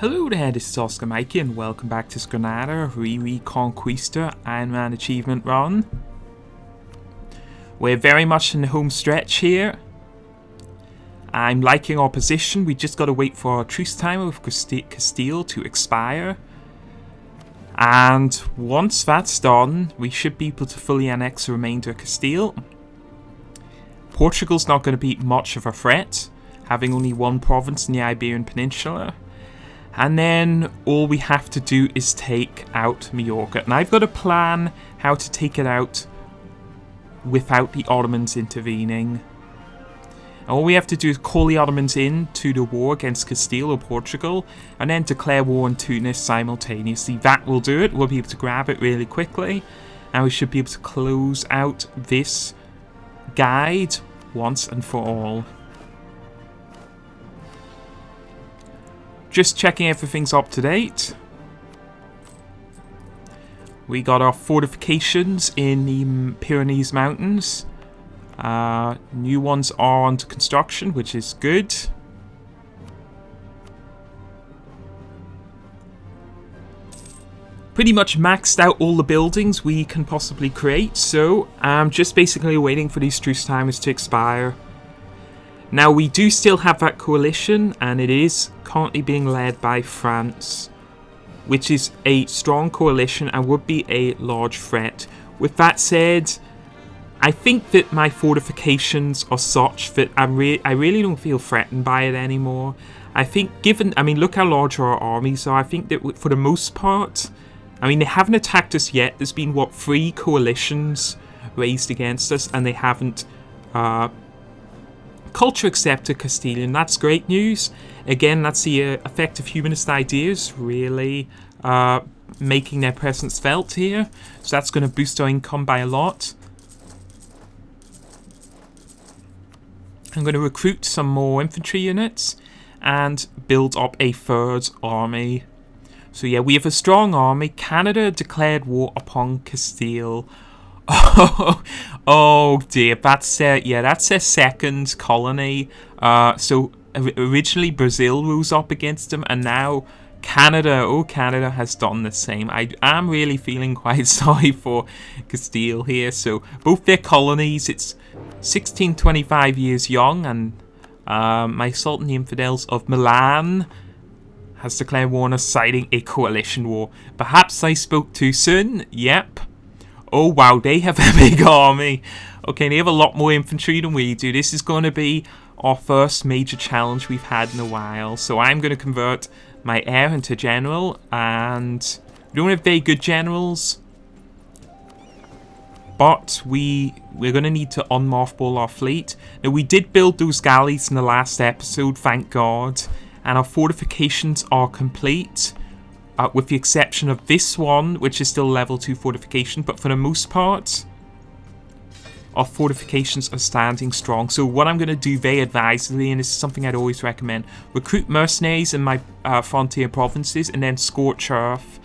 Hello there, this is Oscar Mikey and welcome back to Granada, Re-Reconquista Ironman achievement run. We're very much in the home stretch here. I'm liking our position. We just got to wait for our truce timer with Castile to expire. And once that's done, we should be able to fully annex the remainder of Castile. Portugal's not going to be much of a threat, having only one province in the Iberian Peninsula. And then all we have to do is take out Majorca. And I've got a plan how to take it out without the Ottomans intervening. And all we have to do is call the Ottomans in to the war against Castile or Portugal, and then declare war on Tunis simultaneously. That will do it. We'll be able to grab it really quickly. And we should be able to close out this guide once and for all. Just checking everything's up to date. We got our fortifications in the Pyrenees Mountains. New ones are under construction, which is good. Pretty much maxed out all the buildings we can possibly create, so I'm just basically waiting for these truce timers to expire. Now, we do still have that coalition, and it is currently being led by France, which is a strong coalition and would be a large threat. With that said, I think that my fortifications are such that I really don't feel threatened by it anymore. I think look how large our armies are. I think that for the most part, they haven't attacked us yet. There's been, 3 coalitions raised against us, and they haven't culture accepted Castilian. That's great news. Again, that's the effect of humanist ideas really making their presence felt here. So that's going to boost our income by a lot. I'm going to recruit some more infantry units and build up a 3rd army. So yeah, we have a strong army. Canada declared war upon Castile. Oh dear, that's their 2nd colony. So originally Brazil rose up against them, and now Canada has done the same. I am really feeling quite sorry for Castile here. So both their colonies, it's 1625 years young, and my Sultan the Infidels of Milan has declared war on us, citing a coalition war. Perhaps I spoke too soon. Yep. Oh wow, they have a big army. Okay, they have a lot more infantry than we do. This is going to be our first major challenge we've had in a while. So I'm going to convert my heir into general, and we don't have very good generals. But we're going to need to unmothball our fleet. Now, we did build those galleys in the last episode, thank God. And our fortifications are complete. With the exception of this one, which is still level 2 fortification. But for the most part, our fortifications are standing strong. So what I'm going to do very advisedly, and this is something I'd always recommend, recruit mercenaries in my frontier provinces and then scorch earth.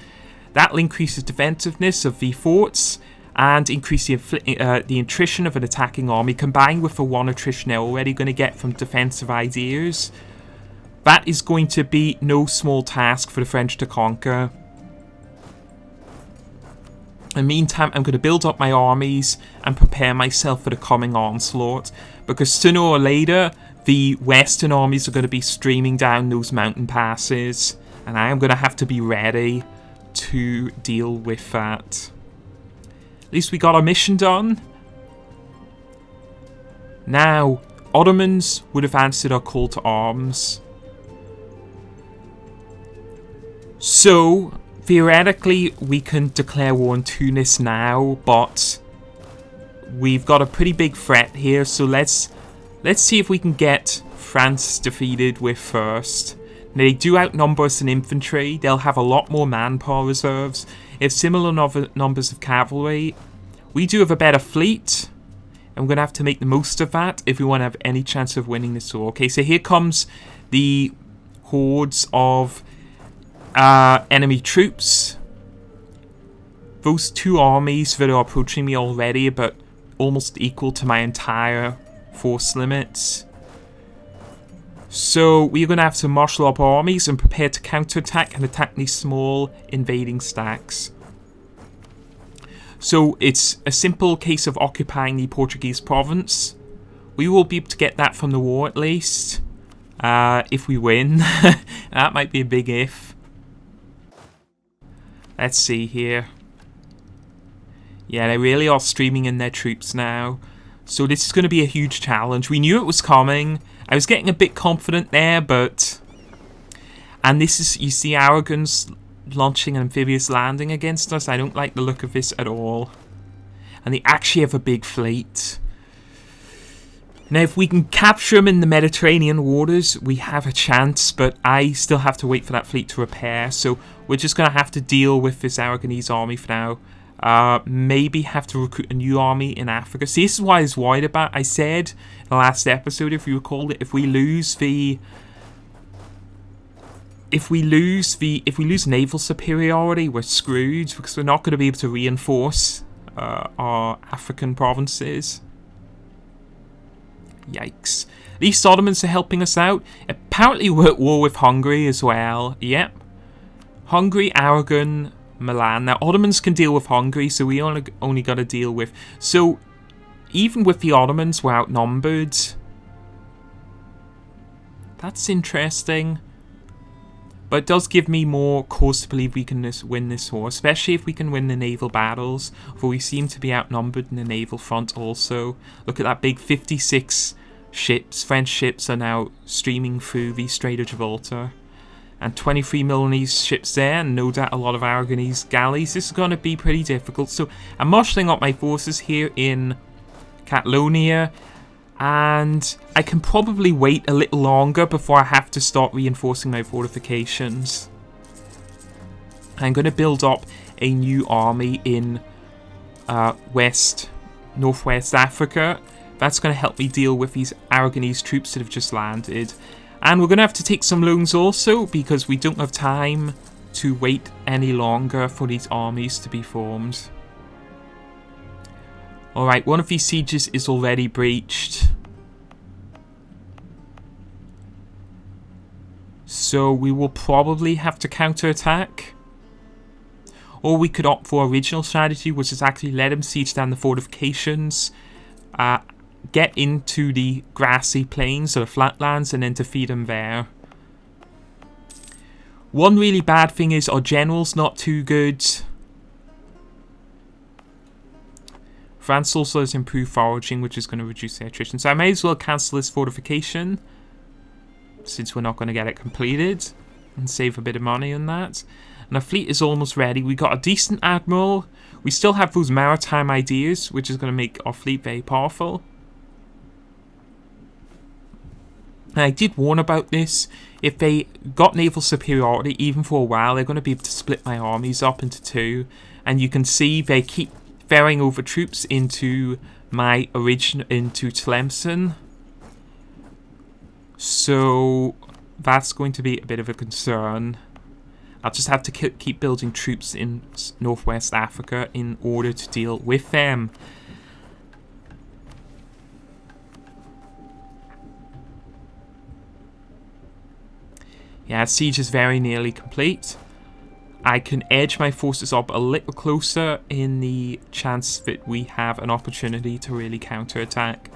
That will increase the defensiveness of the forts and increase the attrition of an attacking army, combined with the 1 attrition they're already going to get from defensive ideas. That is going to be no small task for the French to conquer. In the meantime, I'm going to build up my armies and prepare myself for the coming onslaught, because sooner or later, the Western armies are going to be streaming down those mountain passes, and I am going to have to be ready to deal with that. At least we got our mission done. Now, Ottomans would have answered our call to arms. So, theoretically, we can declare war on Tunis now, but we've got a pretty big threat here, so let's see if we can get France defeated with first. Now, they do outnumber us in infantry. They'll have a lot more manpower reserves. They have similar numbers of cavalry. We do have a better fleet, and we're going to have to make the most of that if we want to have any chance of winning this war. Okay, so here comes the hordes of enemy troops. Those 2 armies that are approaching me already are but almost equal to my entire force limits. So we're going to have to marshal up armies and prepare to counterattack and attack these small invading stacks. So it's a simple case of occupying the Portuguese province. We will be able to get that from the war at least. If we win. That might be a big if. Let's see here. Yeah, they really are streaming in their troops now. So this is going to be a huge challenge. We knew it was coming. I was getting a bit confident there, but... And this is, you see Aragon's launching an amphibious landing against us. I don't like the look of this at all. And they actually have a big fleet. Now, if we can capture them in the Mediterranean waters, we have a chance, but I still have to wait for that fleet to repair, so we're just going to have to deal with this Aragonese army for now. Maybe have to recruit a new army in Africa. See, this is what I was worried about. I said in the last episode, if you recall it, if we lose naval superiority, we're screwed, because we're not going to be able to reinforce our African provinces. Yikes. These Ottomans are helping us out. Apparently we're at war with Hungary as well. Yep. Hungary, Aragon, Milan. Now, Ottomans can deal with Hungary, so we only got to deal with... So, even with the Ottomans, we're outnumbered. That's interesting. But it does give me more cause to believe we can win this war, especially if we can win the naval battles, for we seem to be outnumbered in the naval front also. Look at that big 56 ships. French ships are now streaming through the Strait of Gibraltar. And 23 Milanese ships there, and no doubt a lot of Aragonese galleys. This is going to be pretty difficult. So I'm marshalling up my forces here in Catalonia. And I can probably wait a little longer before I have to start reinforcing my fortifications. I'm going to build up a new army in northwest Africa. That's going to help me deal with these Aragonese troops that have just landed. And we're going to have to take some loans also, because we don't have time to wait any longer for these armies to be formed. Alright, one of these sieges is already breached. So we will probably have to counterattack. Or we could opt for original strategy, which is actually let him siege down the fortifications, get into the grassy plains or the flatlands, and then defeat him there. One really bad thing is our general's not too good. France also has improved foraging, which is going to reduce their attrition. So I may as well cancel this fortification, since we're not going to get it completed, and save a bit of money on that. And our fleet is almost ready. We got a decent admiral. We still have those maritime ideas, which is going to make our fleet very powerful. And I did warn about this. If they got naval superiority, even for a while, they're going to be able to split my armies up into two. And you can see they keep ferrying over troops into into Tlemcen. So that's going to be a bit of a concern. I'll just have to keep building troops in northwest Africa in order to deal with them. Yeah, siege is very nearly complete. I can edge my forces up a little closer in the chance that we have an opportunity to really counterattack.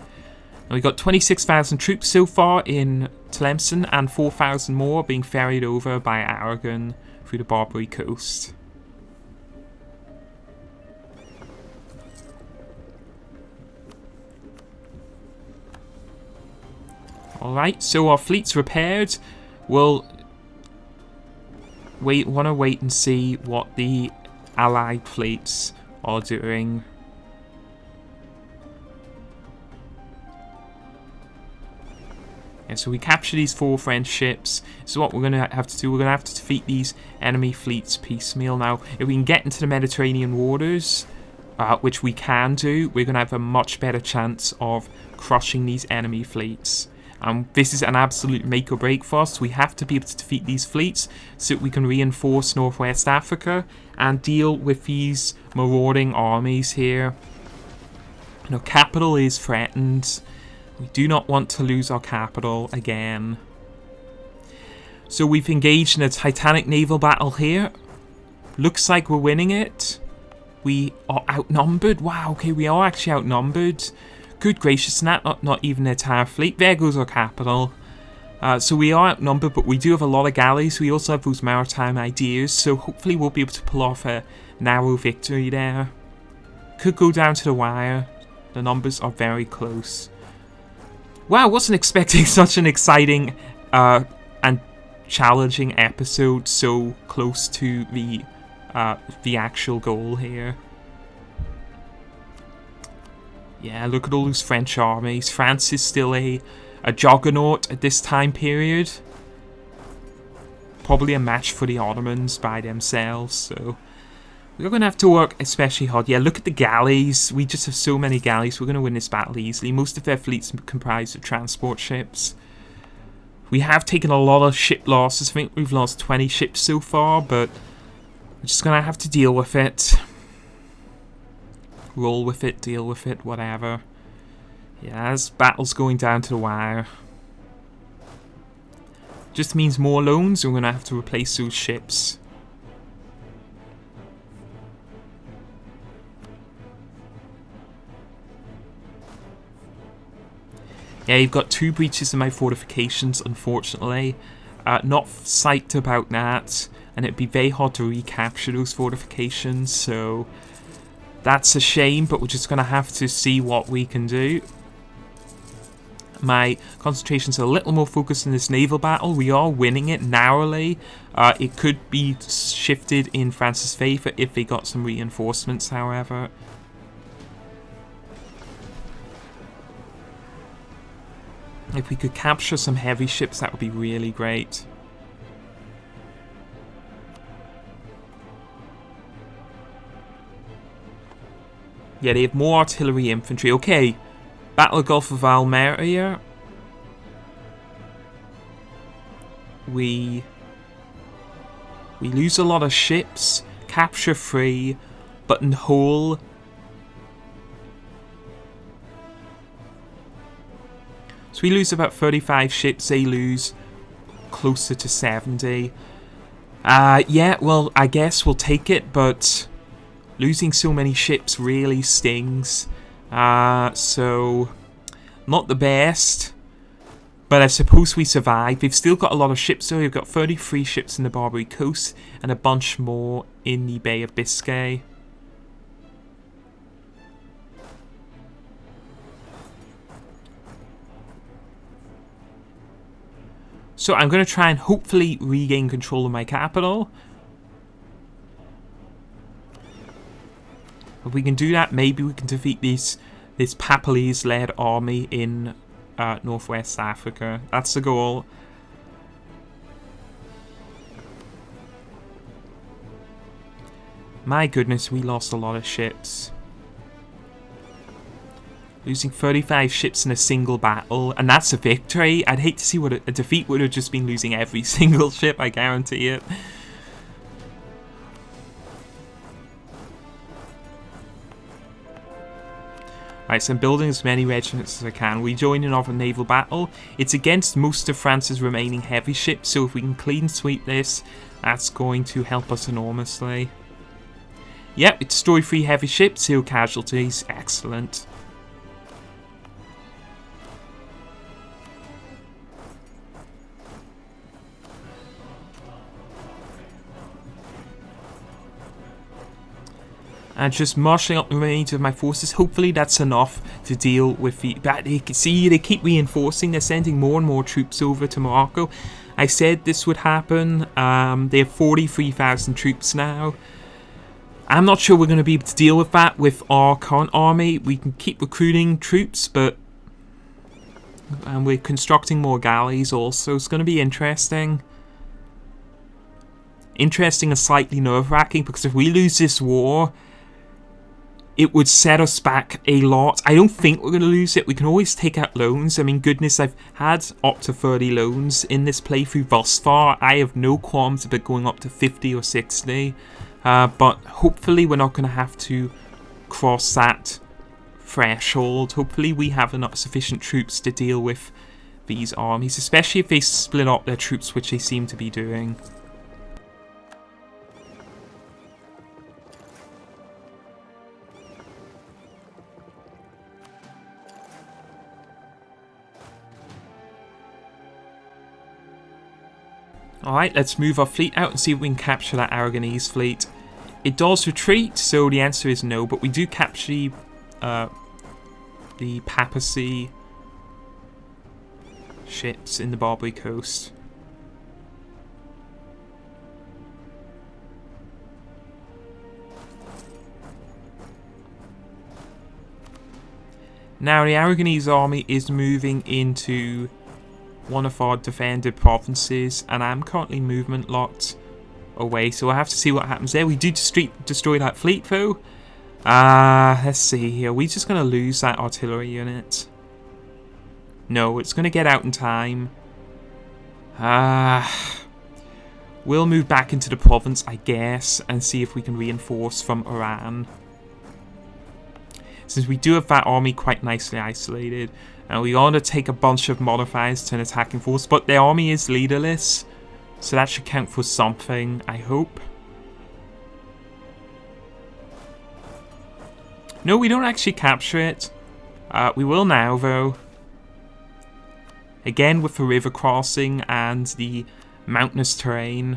And we got 26,000 troops so far in Tlemcen, and 4,000 more being ferried over by Aragon through the Barbary coast. Alright, so our fleet's repaired. We'll want to wait and see what the Allied fleets are doing. Yeah, so we capture these 4 French ships. So what we're going to have to do, we're going to have to defeat these enemy fleets piecemeal. Now, if we can get into the Mediterranean waters, which we can do, we're going to have a much better chance of crushing these enemy fleets. This is an absolute make or break for us. We have to be able to defeat these fleets so that we can reinforce Northwest Africa and deal with these marauding armies here. You know, capital is threatened. We do not want to lose our capital again. So we've engaged in a titanic naval battle here. Looks like we're winning it. We are outnumbered. Wow, okay, we are actually outnumbered. Good gracious, not even their entire fleet. There goes our capital. So we are outnumbered, but we do have a lot of galleys. We also have those maritime ideas, so hopefully we'll be able to pull off a narrow victory there. Could go down to the wire. The numbers are very close. Wow, wasn't expecting such an exciting and challenging episode so close to the actual goal here. Yeah, look at all those French armies. France is still a juggernaut at this time period. Probably a match for the Ottomans by themselves, so we're going to have to work especially hard. Yeah, look at the galleys. We just have so many galleys. We're going to win this battle easily. Most of their fleets comprised of transport ships. We have taken a lot of ship losses. I think we've lost 20 ships so far, but we're just going to have to deal with it. Roll with it, deal with it, whatever. Yeah, as battle's going down to the wire. Just means more loans, we're going to have to replace those ships. Yeah, you've got 2 breaches in my fortifications, unfortunately. Not psyched about that, and it'd be very hard to recapture those fortifications, so that's a shame, but we're just going to have to see what we can do. My concentration's a little more focused in this naval battle. We are winning it narrowly. It could be shifted in France's favour if they got some reinforcements, however. If we could capture some heavy ships, that would be really great. Yeah, they have more artillery infantry. Okay, Battle of Gulf of Almeria. We lose a lot of ships. Capture 3. Button hole. So we lose about 35 ships. They lose closer to 70. Yeah, well, I guess we'll take it, but losing so many ships really stings. So, not the best. But I suppose we survive. We've still got a lot of ships, so we've got 33 ships in the Barbary Coast and a bunch more in the Bay of Biscay. So I'm going to try and hopefully regain control of my capital. If we can do that, maybe we can defeat this Papalese-led army in Northwest Africa. That's the goal. My goodness, we lost a lot of ships. Losing 35 ships in a single battle, and that's a victory. I'd hate to see what a defeat would have just been losing every single ship, I guarantee it. Right, so I'm building as many regiments as I can. We join another naval battle. It's against most of France's remaining heavy ships, so if we can clean sweep this, that's going to help us enormously. Yep, it destroyed 3 heavy ships, 0 casualties. Excellent. And just marshalling up the remains of my forces. Hopefully that's enough to deal with the... See, they keep reinforcing. They're sending more and more troops over to Morocco. I said this would happen. They have 43,000 troops now. I'm not sure we're going to be able to deal with that with our current army. We can keep recruiting troops, but... And we're constructing more galleys also. It's going to be interesting. Interesting and slightly nerve-wracking, because if we lose this war, it would set us back a lot. I don't think we're going to lose it. We can always take out loans. I mean, goodness, I've had up to 30 loans in this playthrough thus far. I have no qualms about going up to 50 or 60. But hopefully we're not going to have to cross that threshold. Hopefully we have enough sufficient troops to deal with these armies, especially if they split up their troops, which they seem to be doing. Alright, let's move our fleet out and see if we can capture that Aragonese fleet. It does retreat, so the answer is no, but we do capture the Papacy ships in the Barbary coast. Now the Aragonese army is moving into one of our defended provinces, and I'm currently movement locked away, so I have to see what happens there. We do destroy that fleet though. Let's see here. We're just going to lose that artillery unit. No, it's going to get out in time. We'll move back into the province, I guess, and see if we can reinforce from Iran. Since we do have that army quite nicely isolated. And we want to take a bunch of modifiers to an attacking force, but their army is leaderless. So that should count for something, I hope. No, we don't actually capture it. We will now, though. Again, with the river crossing and the mountainous terrain.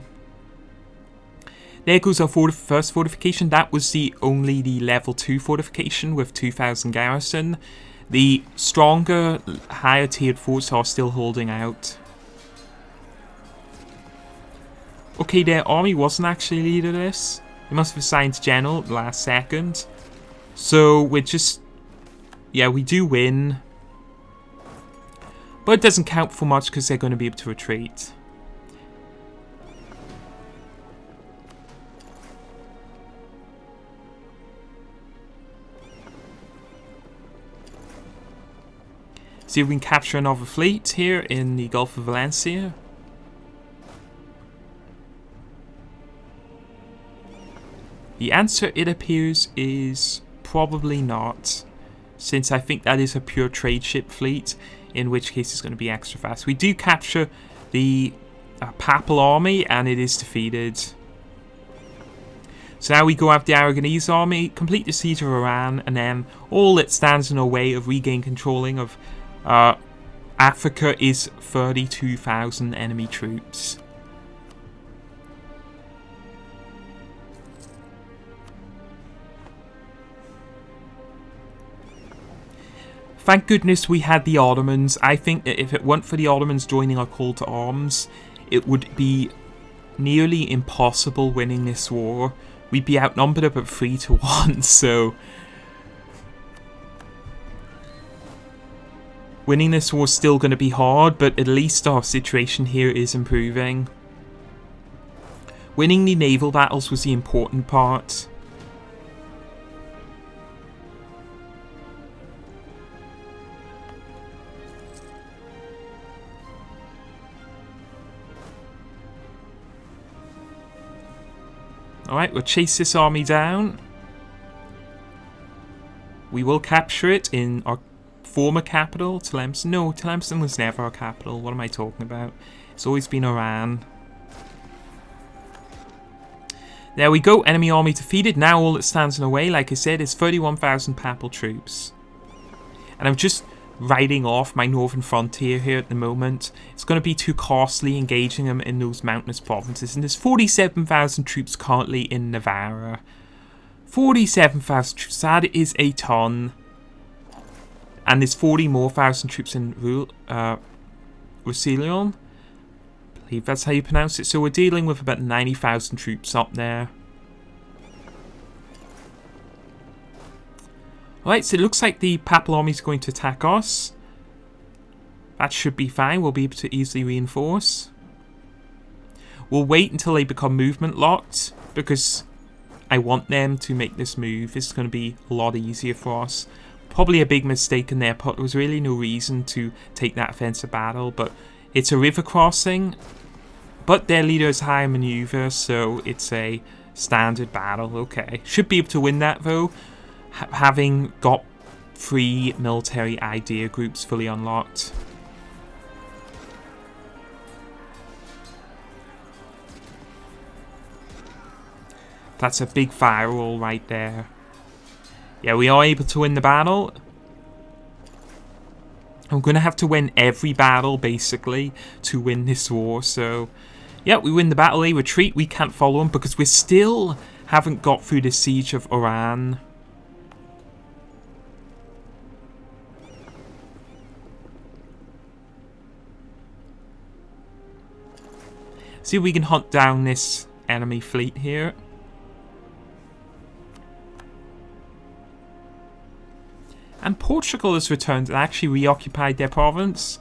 There goes our first fortification. That was only the level 2 fortification with 2,000 garrison. The stronger, higher tiered forts are still holding out. Okay, their army wasn't actually leaderless. They must have assigned general at the last second. So we're just... yeah, we do win. But it doesn't count for much because they're going to be able to retreat. See if we can capture another fleet here in the Gulf of Valencia. The answer, it appears, is probably not, since I think that is a pure trade ship fleet, in which case it's going to be extra fast. We do capture the Papal army, and it is defeated. So now we go after the Aragonese army, complete the siege of Iran, and then all that stands in our way of regain controlling of Africa is 32,000 enemy troops. Thank goodness we had the Ottomans. I think that if it weren't for the Ottomans joining our call to arms, it would be nearly impossible winning this war. We'd be outnumbered about 3-1, so... winning this war is still going to be hard, but at least our situation here is improving. Winning the naval battles was the important part. Alright, we'll chase this army down. We will capture it in our former capital, Tlemcen. No, Tlemcen was never our capital. What am I talking about? It's always been Iran. There we go. Enemy army defeated. Now all that stands in the way, like I said, is 31,000 Papal troops. And I'm just riding off my northern frontier here at the moment. It's going to be too costly engaging them in those mountainous provinces. And there's 47,000 troops currently in Navarra. 47,000 troops. That is a ton. And there's 40 more thousand troops in Roussillon. I believe that's how you pronounce it. So we're dealing with about 90,000 troops up there. Alright, so it looks like the Papal army is going to attack us. That should be fine. We'll be able to easily reinforce. We'll wait until they become movement locked, because I want them to make this move. This is going to be a lot easier for us. Probably a big mistake in their part. There was really no reason to take that offensive battle, but it's a river crossing. But their leader is high maneuver, so it's a standard battle. Okay, should be able to win that though, having got 3 military idea groups fully unlocked. That's a big firewall right there. Yeah, we are able to win the battle. I'm going to have to win every battle, basically, to win this war. So, yeah, we win the battle. They retreat. We can't follow them because we still haven't got through the siege of Iran. See if we can hunt down this enemy fleet here. And Portugal has returned and actually reoccupied their province.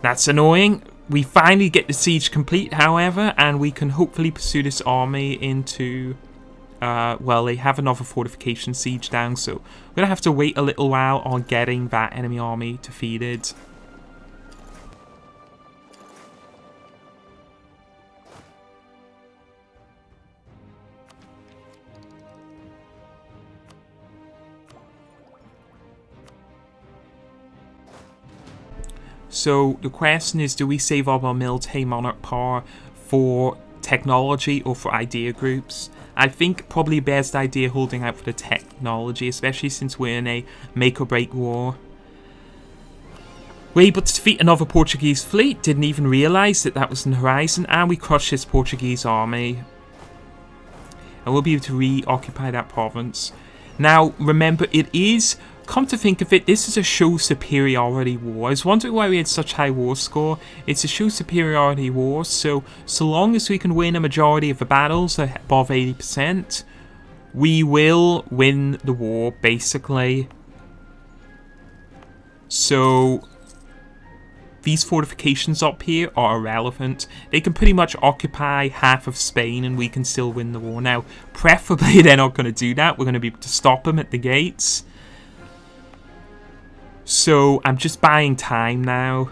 That's annoying. We finally get the siege complete, however, and we can hopefully pursue this army into... well, they have another fortification siege down, so we're going to have to wait a little while on getting that enemy army defeated. So the question is, do we save up our military monarch power for technology or for idea groups? I think probably best idea holding out for the technology, especially since we're in a make or break war. We're able to defeat another Portuguese fleet, didn't even realise that that was on the horizon, and we crushed this Portuguese army. And we'll be able to reoccupy that province. Now, remember, it is... Come to think of it, this is a show superiority war. I was wondering why we had such high war score. It's a show superiority war, so long as we can win a majority of the battles above 80%, we will win the war, basically. So, these fortifications up here are irrelevant. They can pretty much occupy half of Spain and we can still win the war. Now, preferably they're not going to do that. We're going to be able to stop them at the gates. So, I'm just buying time now.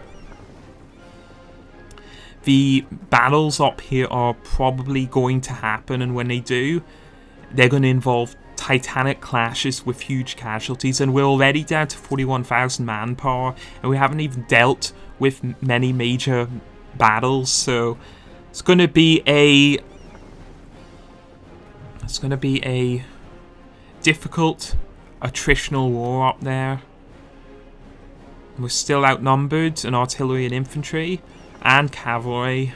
The battles up here are probably going to happen, and when they do, they're going to involve titanic clashes with huge casualties, and we're already down to 41,000 manpower, and we haven't even dealt with many major battles, so it's going to be a... difficult attritional war up there. We're still outnumbered in artillery and infantry and cavalry.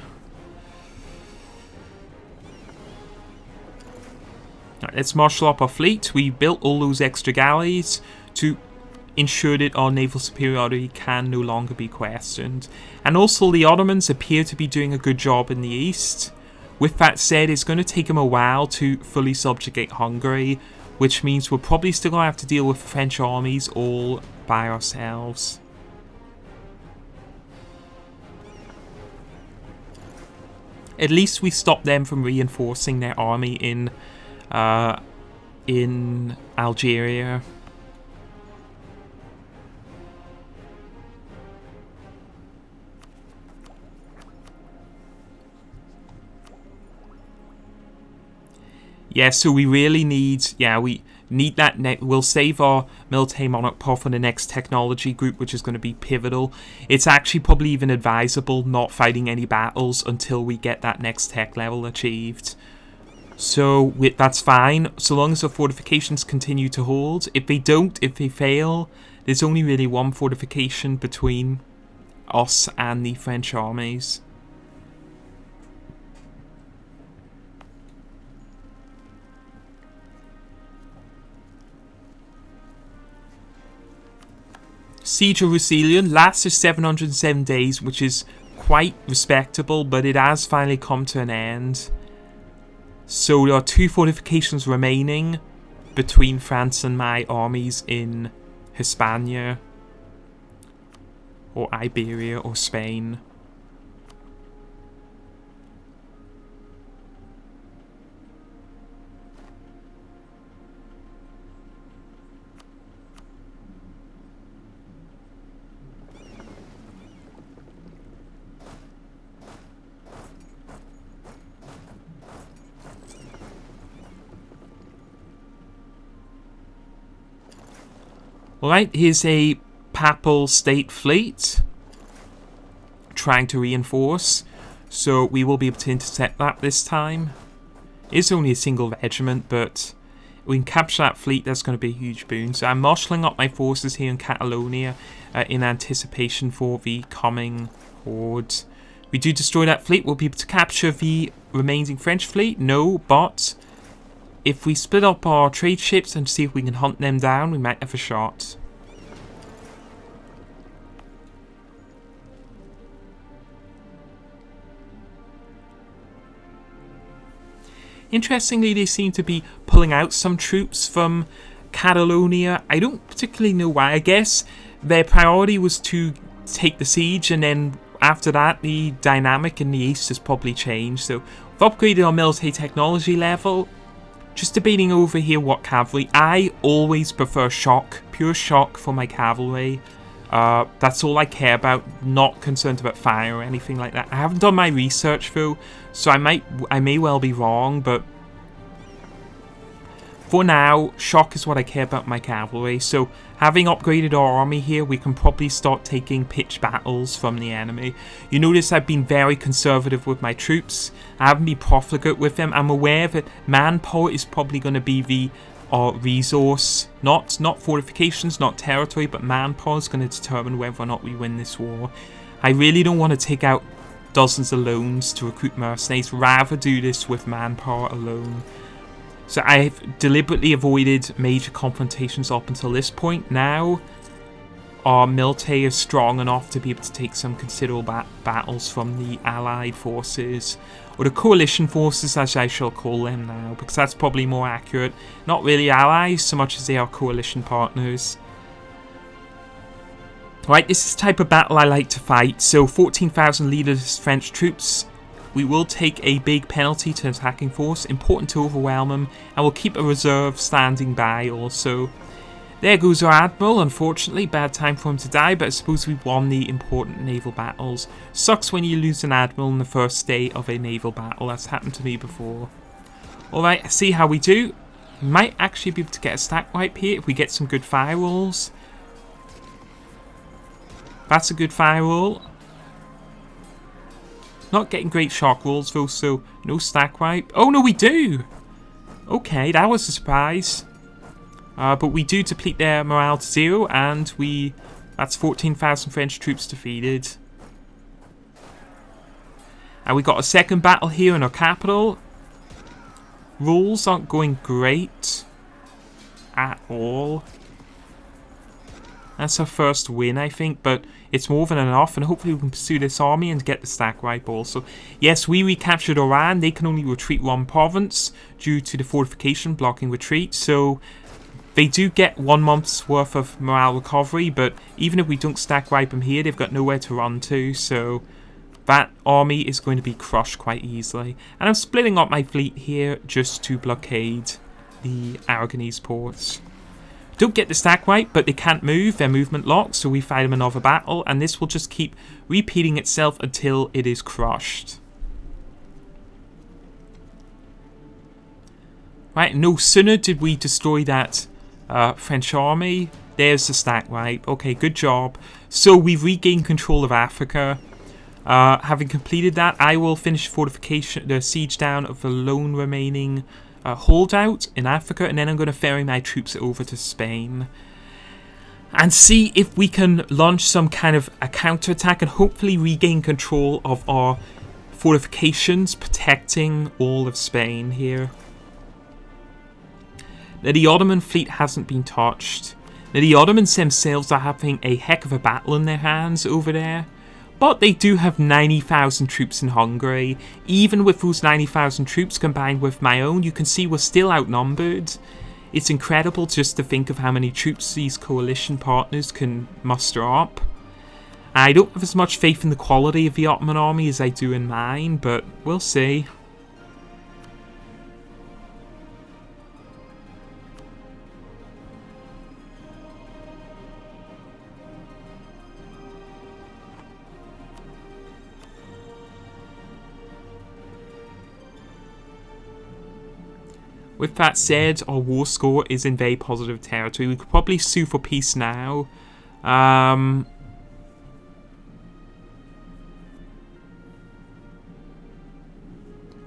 Right, let's marshal up our fleet. We built all those extra galleys to ensure that our naval superiority can no longer be questioned. And also the Ottomans appear to be doing a good job in the east. With that said, it's going to take them a while to fully subjugate Hungary, which means we're probably still going to have to deal with French armies all by ourselves. At least we stopped them from reinforcing their army in Algeria. Yeah, so we really need... Yeah, we need that... We'll save our military monarch power for the next technology group, which is going to be pivotal. It's actually probably even advisable not fighting any battles until we get that next tech level achieved. So that's fine, so long as the fortifications continue to hold. If they don't, if they fail, there's only really one fortification between us and the French armies. Siege of Roussillon lasted 707 days, which is quite respectable, but it has finally come to an end. So there are 2 fortifications remaining between France and my armies in Hispania, or Iberia, or Spain. Alright, here's a Papal State fleet trying to reinforce, so we will be able to intercept that this time. It's only a single regiment, but we can capture that fleet. That's going to be a huge boon. So I'm marshalling up my forces here in Catalonia in anticipation for the coming horde. We do destroy that fleet. We'll be able to capture the remaining French fleet. No, but if we split up our trade ships and see if we can hunt them down, we might have a shot. Interestingly, they seem to be pulling out some troops from Catalonia. I don't particularly know why. I guess their priority was to take the siege, and then after that, the dynamic in the east has probably changed. So we've upgraded our military technology level. Just debating over here what cavalry. I always prefer shock, pure shock for my cavalry. That's all I care about, not concerned about fire or anything like that. I haven't done my research though, so I may well be wrong, but for now, shock is what I care about my cavalry. So having upgraded our army here, we can probably start taking pitched battles from the enemy. You notice I've been very conservative with my troops. I haven't been profligate with them. I'm aware that manpower is probably going to be the resource, not fortifications, not territory, but manpower is going to determine whether or not we win this war. I really don't want to take out dozens of loans to recruit mercenaries, rather do this with manpower alone. So I've deliberately avoided major confrontations up until this point. Now our military is strong enough to be able to take some considerable battles from the allied forces, or the coalition forces as I shall call them now, because that's probably more accurate. Not really allies so much as they are coalition partners. Right, this is the type of battle I like to fight. So 14,000 leaderless French troops. We will take a big penalty to an attacking force. Important to overwhelm them, and we'll keep a reserve standing by also. There goes our admiral, unfortunately. Bad time for him to die, but I suppose we've won the important naval battles. Sucks when you lose an admiral in the first day of a naval battle. That's happened to me before. Alright, see how we do. We might actually be able to get a stack wipe here if we get some good fire rolls. That's a good fire roll. Not getting great shock rolls though, so no stack wipe. Oh no, we do! Okay, that was a surprise. But we do deplete their morale to 0, and that's 14,000 French troops defeated. And we got a second battle here in our capital. Rolls aren't going great at all. That's our first win, I think, but it's more than enough, and hopefully we can pursue this army and get the stack wipe also. Yes, we recaptured Oran. They can only retreat one province due to the fortification blocking retreat, so they do get 1 month's worth of morale recovery, but even if we don't stack wipe them here, they've got nowhere to run to, so that army is going to be crushed quite easily. And I'm splitting up my fleet here just to blockade the Aragonese ports. Don't get the stack wipe, but they can't move, their movement locked, so we fight them another battle, and this will just keep repeating itself until it is crushed. Right, no sooner did we destroy that French army, there's the stack wipe. Okay, good job. So we've regained control of Africa. Having completed that, I will finish the siege down of the lone remaining holdout in Africa, and then I'm going to ferry my troops over to Spain and see if we can launch some kind of a counterattack and hopefully regain control of our fortifications protecting all of Spain here. Now, the Ottoman fleet hasn't been touched. Now, the Ottomans themselves are having a heck of a battle in their hands over there, but they do have 90,000 troops in Hungary. Even with those 90,000 troops combined with my own, you can see we're still outnumbered. It's incredible just to think of how many troops these coalition partners can muster up. I don't have as much faith in the quality of the Ottoman army as I do in mine, but we'll see. With that said, our war score is in very positive territory. We could probably sue for peace now.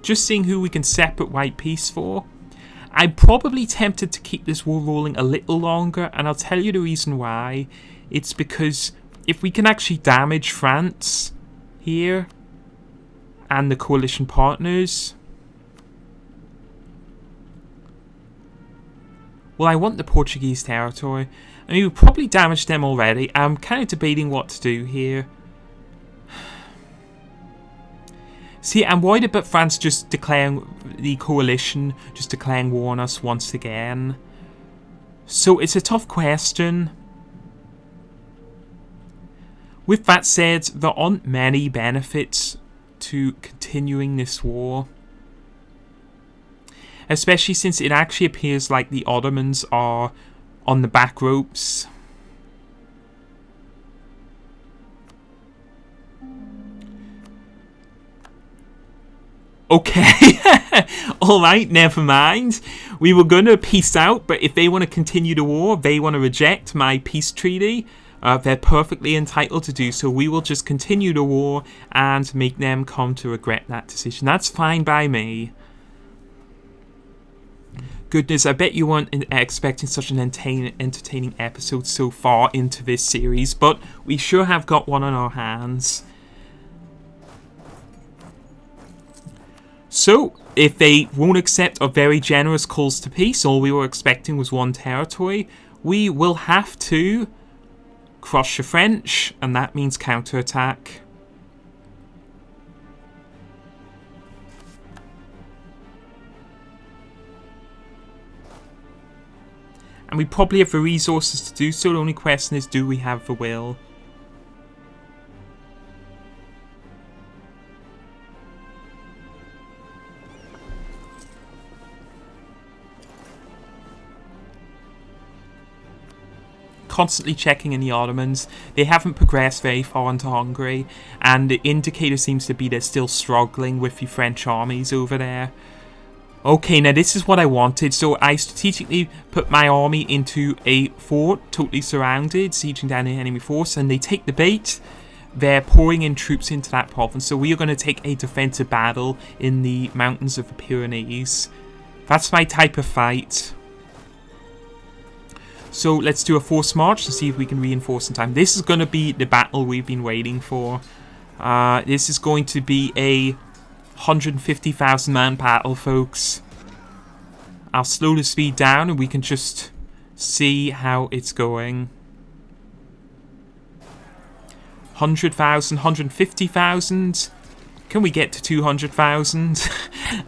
Just seeing who we can separate white peace for. I'm probably tempted to keep this war rolling a little longer, and I'll tell you the reason why. It's because if we can actually damage France here and the coalition partners... Well, I want the Portuguese territory. I mean, we've probably damaged them already. I'm kind of debating what to do here. See, I'm worried about France just declaring the coalition, just declaring war on us once again. So it's a tough question. With that said, there aren't many benefits to continuing this war. Especially since it actually appears like the Ottomans are on the back ropes. Okay, alright, never mind. We were going to peace out, but if they want to continue the war, they want to reject my peace treaty, they're perfectly entitled to do so. We will just continue the war and make them come to regret that decision. That's fine by me. Goodness, I bet you weren't expecting such an entertaining episode so far into this series, but we sure have got one on our hands. So, if they won't accept our very generous calls to peace, all we were expecting was one territory, we will have to crush the French, and that means counterattack. And we probably have the resources to do so. The only question is, do we have the will? Constantly checking in the Ottomans. They haven't progressed very far into Hungary, and the indicator seems to be they're still struggling with the French armies over there. Okay, now this is what I wanted. So I strategically put my army into a fort, totally surrounded, sieging down the enemy force, and they take the bait. They're pouring in troops into that province, so we are going to take a defensive battle in the mountains of the Pyrenees. That's my type of fight. So let's do a forced march to see if we can reinforce in time. This is going to be the battle we've been waiting for. This is going to be a 150,000 man battle, folks. I'll slow the speed down and we can just see how it's going. 100,000, 150,000. Can we get to 200,000?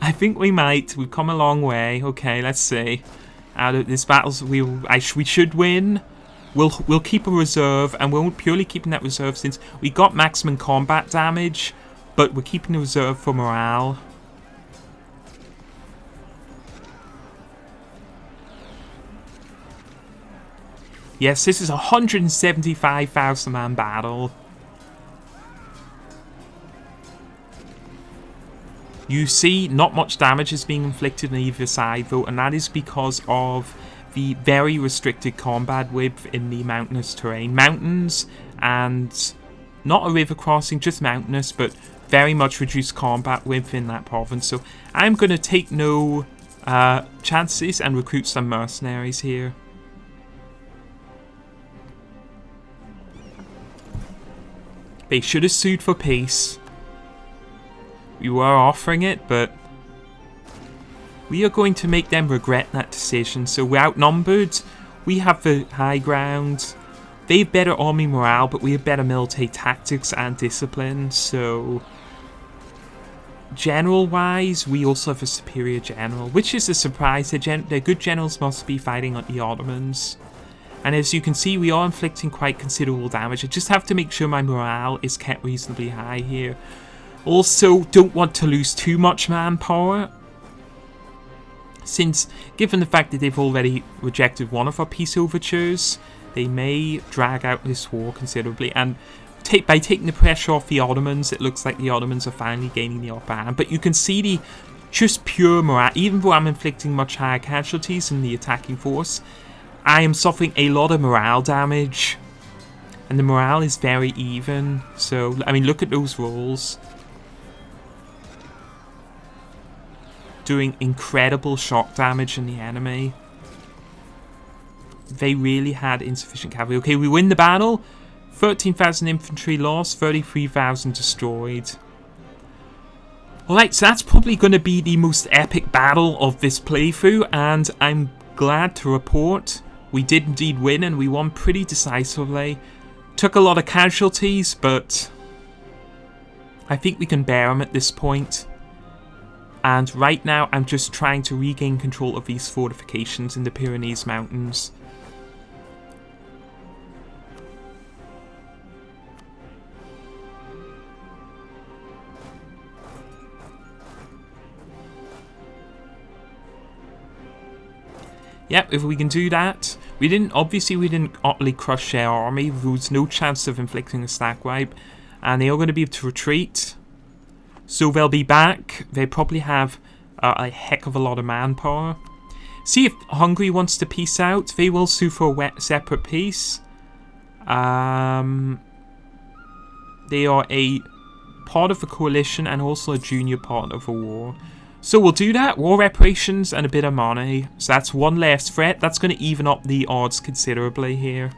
I think we might. We've come a long way. Okay, let's see. Out of this battle, we should win. We'll keep a reserve, and we're purely keeping that reserve since we got maximum combat damage, but we're keeping the reserve for morale. Yes, this is a 175,000 man battle. You see, not much damage is being inflicted on either side, though, and that is because of the very restricted combat width in the mountainous terrain. Mountains and not a river crossing, just mountainous, but very much reduced combat width in that province. So I'm going to take no chances and recruit some mercenaries here. They should have sued for peace. We were offering it, but we are going to make them regret that decision. So we're outnumbered. We have the high ground. They have better army morale, but we have better military tactics and discipline. So general-wise, we also have a superior general, which is a surprise. Their good generals must be fighting the Ottomans. And as you can see, we are inflicting quite considerable damage. I just have to make sure my morale is kept reasonably high here. Also, don't want to lose too much manpower, since given the fact that they've already rejected one of our peace overtures, they may drag out this war considerably. And by taking the pressure off the Ottomans, it looks like the Ottomans are finally gaining the upper hand. But you can see the just pure morale. Even though I'm inflicting much higher casualties in the attacking force, I am suffering a lot of morale damage. And the morale is very even. So, I mean, look at those rolls. doing incredible shock damage in the enemy. They really had insufficient cavalry. Okay, we win the battle. 13,000 infantry lost, 33,000 destroyed. Alright, so that's probably going to be the most epic battle of this playthrough, and I'm glad to report we did indeed win, and we won pretty decisively. Took a lot of casualties, but I think we can bear them at this point. And right now, I'm just trying to regain control of these fortifications in the Pyrenees Mountains. Yep, if we can do that. Obviously we didn't utterly crush their army. There was no chance of inflicting a stack wipe. And they are going to be able to retreat. So they'll be back. They probably have a heck of a lot of manpower. See if Hungary wants to peace out. They will sue for a separate peace. They are a part of a coalition and also a junior part of a war. So we'll do that. War reparations and a bit of money. So that's one less threat. That's going to even up the odds considerably here.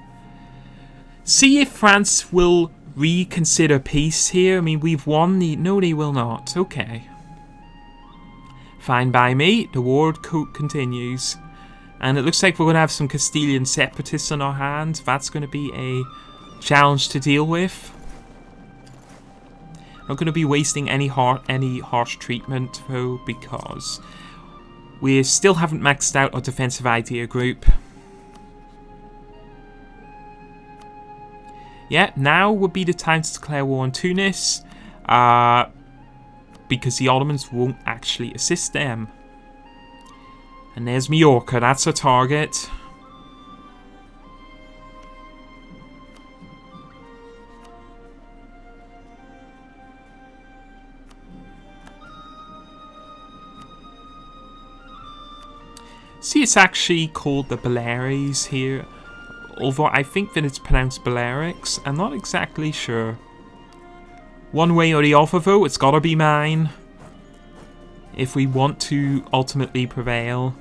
See if France will reconsider peace here. I mean, we've won the... No, they will not. Okay. Fine by me. The war continues. And it looks like we're going to have some Castilian separatists on our hands. That's going to be a challenge to deal with. Not going to be wasting any harsh treatment, though, because we still haven't maxed out our defensive idea group. Yeah, now would be the time to declare war on Tunis, because the Ottomans won't actually assist them. And there's Majorca, that's our target. See, it's actually called the Baleares here, although I think that it's pronounced Balearics. I'm not exactly sure. One way or the other, though, it's gotta be mine if we want to ultimately prevail.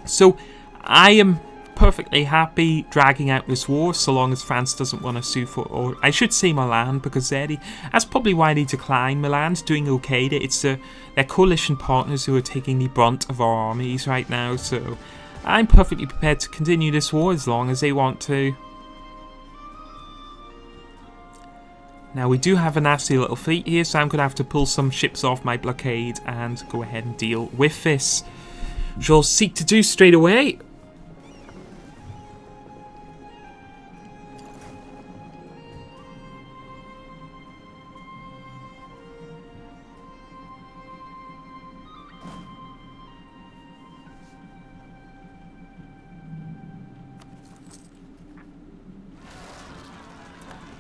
So, I am perfectly happy dragging out this war so long as France doesn't want to sue for, or I should say Milan, because that's probably why they decline. Milan's doing okay. It's their coalition partners who are taking the brunt of our armies right now, so I'm perfectly prepared to continue this war as long as they want to. Now we do have a nasty little fleet here, so I'm going to have to pull some ships off my blockade and go ahead and deal with this, which I'll seek to do straight away.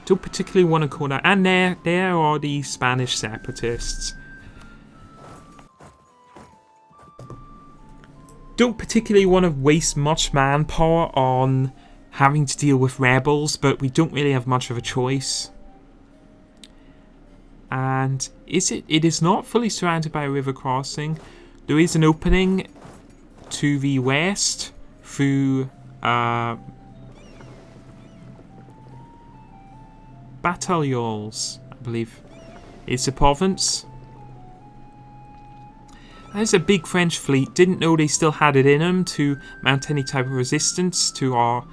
Don't particularly want to call that. And there are the Spanish separatists. Don't particularly want to waste much manpower on having to deal with rebels, but we don't really have much of a choice. And it is not fully surrounded by a river crossing. There is an opening to the west through Batalioles, I believe it's a province. There's a big French fleet. Didn't know they still had it in them to mount any type of resistance to our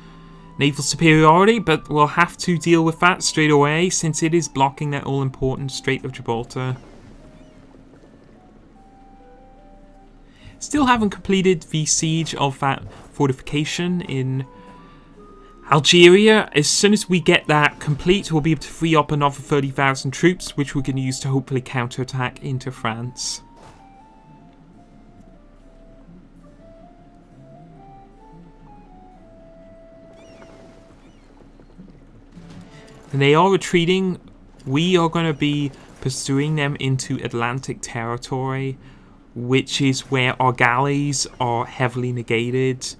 naval superiority, but we'll have to deal with that straight away since it is blocking that all-important Strait of Gibraltar. Still haven't completed the siege of that fortification in Algeria. As soon as we get that complete, we'll be able to free up another 30,000 troops, which we can use to hopefully counterattack into France. And they are retreating. We are going to be pursuing them into Atlantic territory, which is where our galleys are heavily negated.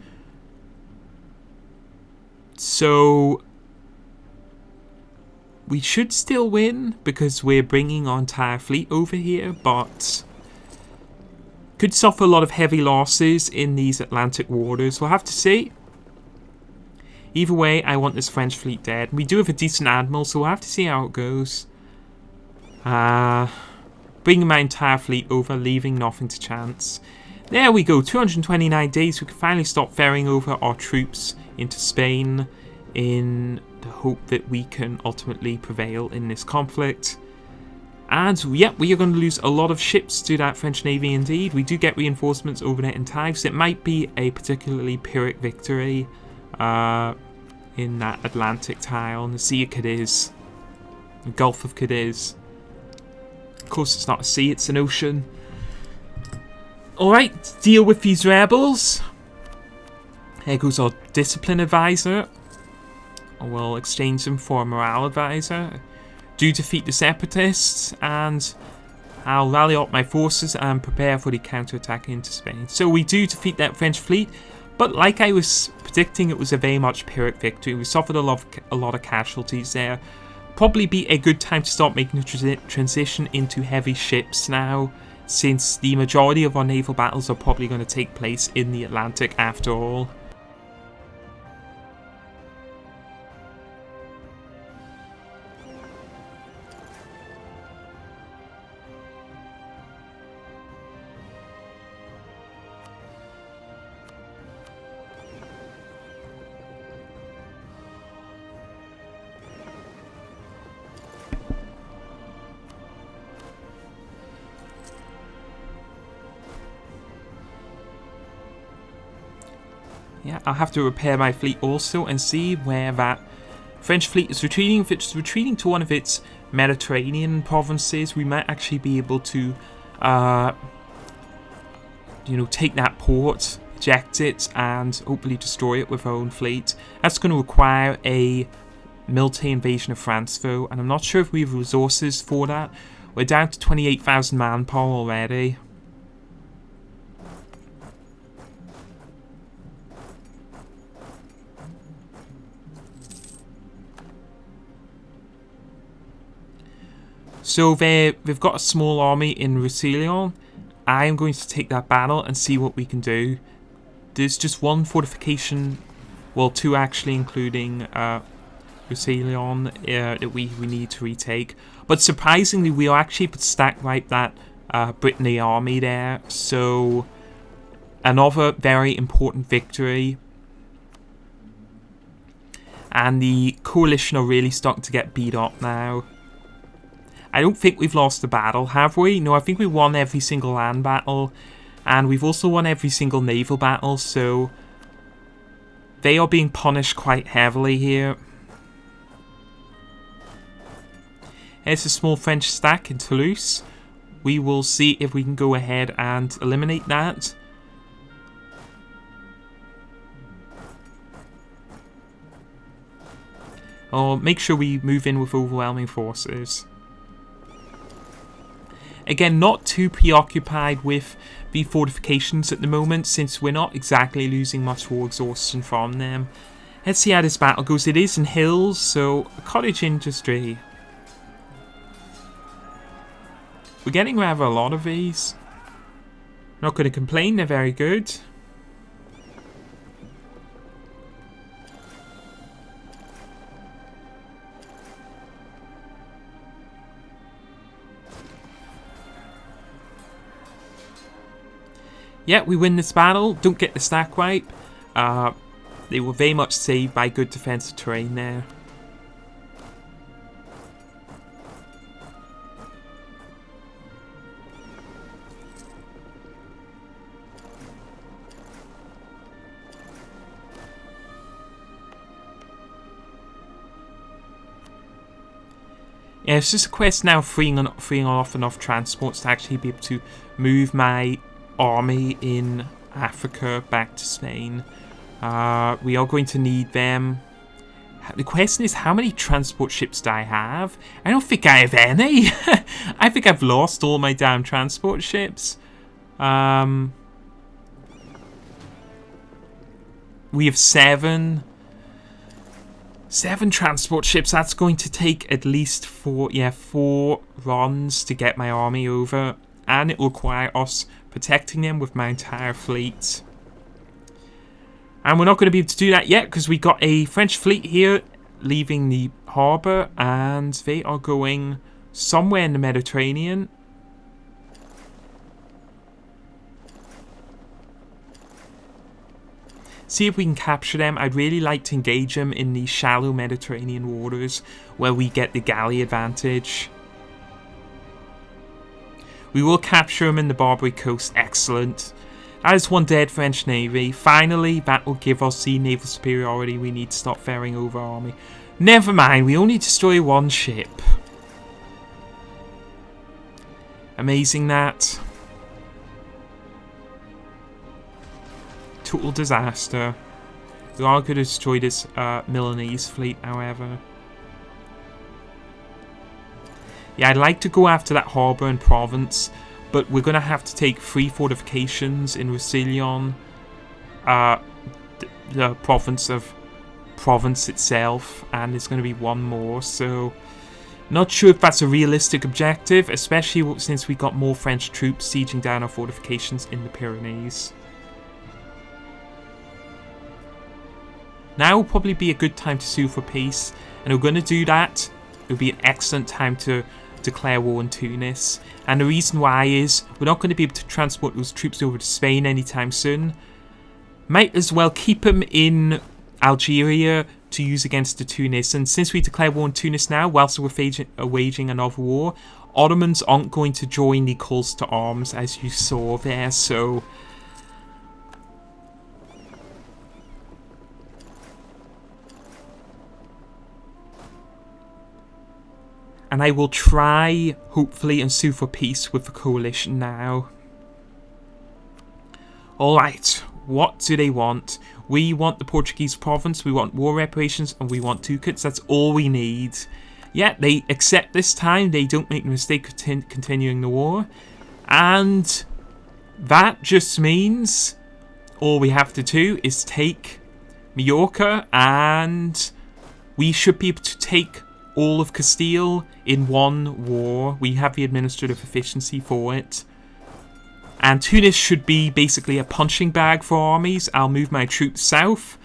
So we should still win because we're bringing our entire fleet over here, but Could suffer a lot of heavy losses in these Atlantic waters. We'll have to see. Either way, I want this French fleet dead. We do have a decent admiral, so we'll have to see how it goes. Bringing my entire fleet over, leaving nothing to chance. There we go, 229 days. We can finally stop ferrying over our troops into Spain in the hope that we can ultimately prevail in this conflict. And yep, we are going to lose a lot of ships to that French Navy indeed. We do get reinforcements over there in time, so it might be a particularly Pyrrhic victory in that Atlantic tile, in the Sea of Cadiz, the Gulf of Cadiz. Of course, it's not a sea, it's an ocean. Alright, deal with these rebels. Here goes our discipline advisor. We'll exchange them for a morale advisor. Do defeat the separatists, and I'll rally up my forces and prepare for the counterattack into Spain. So we do defeat that French fleet, but like I was predicting, it was a very much Pyrrhic victory. We suffered a lot of casualties there. Probably be a good time to start making the transition into heavy ships now, since the majority of our naval battles are probably going to take place in the Atlantic after all. Yeah, I'll have to repair my fleet also and see where that French fleet is retreating. If it's retreating to one of its Mediterranean provinces, we might actually be able to, take that port, eject it, and hopefully destroy it with our own fleet. That's going to require a military invasion of France, though, and I'm not sure if we have resources for that. We're down to 28,000 manpower already. So they've got a small army in Roussillon. I am going to take that battle and see what we can do. There's just one fortification, well, two actually, including Roussillon that we need to retake. But surprisingly, we are actually able to stack wipe that Brittany army there. So another very important victory. And the coalition are really starting to get beat up now. I don't think we've lost the battle, have we? No, I think we won every single land battle. And we've also won every single naval battle, so they are being punished quite heavily here. Here's a small French stack in Toulouse. We will see if we can go ahead and eliminate that. Or make sure we move in with overwhelming forces. Again, not too preoccupied with the fortifications at the moment, since we're not exactly losing much war exhaustion from them. Let's see how this battle goes. It is in hills, so cottage industry. We're getting rather a lot of these. Not going to complain, they're very good. Yeah, we win this battle. Don't get the stack wipe. They were very much saved by good defensive terrain there. Yeah, it's just a question now of freeing off enough transports to actually be able to move my army in Africa back to Spain. We are going to need them. The question is, how many transport ships do I have? I don't think I have any. I think I've lost all my damn transport ships. We have seven transport ships. That's going to take at least four runs to get my army over. and it will require us protecting them with my entire fleet. And we're not going to be able to do that yet because we got a French fleet here leaving the harbour, and they are going somewhere in the Mediterranean. See if we can capture them. I'd really like to engage them in the shallow Mediterranean waters where we get the galley advantage. We will capture them in the Barbary coast. Excellent. That is one dead French navy. Finally, that will give us the naval superiority we need to stop ferrying over our army. Never mind, we only destroy one ship. Amazing that. Total disaster. We are going to destroy this Milanese fleet, however. Yeah, I'd like to go after that harbour in Provence, but we're going to have to take 3 fortifications in Roussillon, the province of Provence itself, and there's going to be one more, so not sure if that's a realistic objective, especially since we got more French troops sieging down our fortifications in the Pyrenees. Now will probably be a good time to sue for peace, and we're going to do that. It'll be an excellent time to declare war in Tunis, and the reason why is we're not going to be able to transport those troops over to Spain anytime soon. Might as well keep them in Algeria to use against the Tunis, and since we declare war in Tunis now, whilst we're waging another war, Ottomans aren't going to join the calls to arms as you saw there, so and I will try, hopefully, and sue for peace with the coalition now. Alright, what do they want? We want the Portuguese province, we want war reparations, and we want ducats. That's all we need. Yeah, they accept this time. They don't make the mistake of continuing the war. And that just means all we have to do is take Majorca, and we should be able to take all of Castile in one war. We have the administrative efficiency for it. And Tunis should be basically a punching bag for armies. I'll move my troops south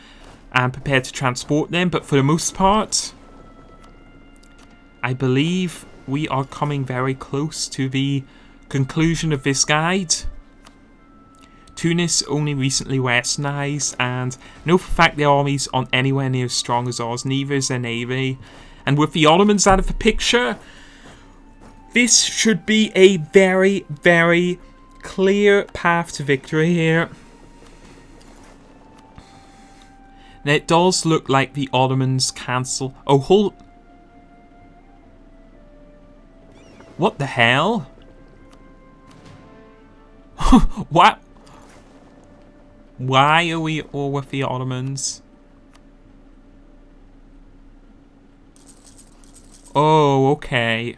and prepare to transport them. But for the most part, I believe we are coming very close to the conclusion of this guide. Tunis only recently westernized, and no for fact their armies aren't anywhere near as strong as ours, neither is their navy. And with the Ottomans out of the picture, this should be a very, very clear path to victory here. Now it does look like the Ottomans cancel. Oh, hold. What the hell? What? Why are we all with the Ottomans? Oh, okay.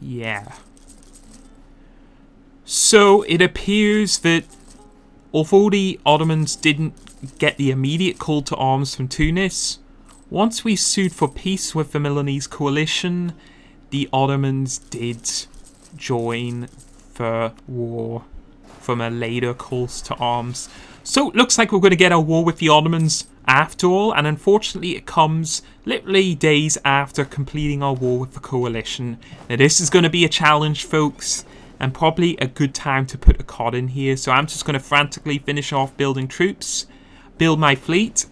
Yeah. So it appears that although the Ottomans didn't get the immediate call to arms from Tunis, once we sued for peace with the Milanese coalition, the Ottomans did join the war from a later calls to arms. So it looks like we're going to get a war with the Ottomans after all, and unfortunately it comes literally days after completing our war with the coalition. Now this is going to be a challenge, folks, and probably a good time to put a cod in here. So I'm just going to frantically finish off building troops, build my fleet,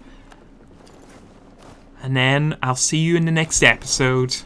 and then I'll see you in the next episode.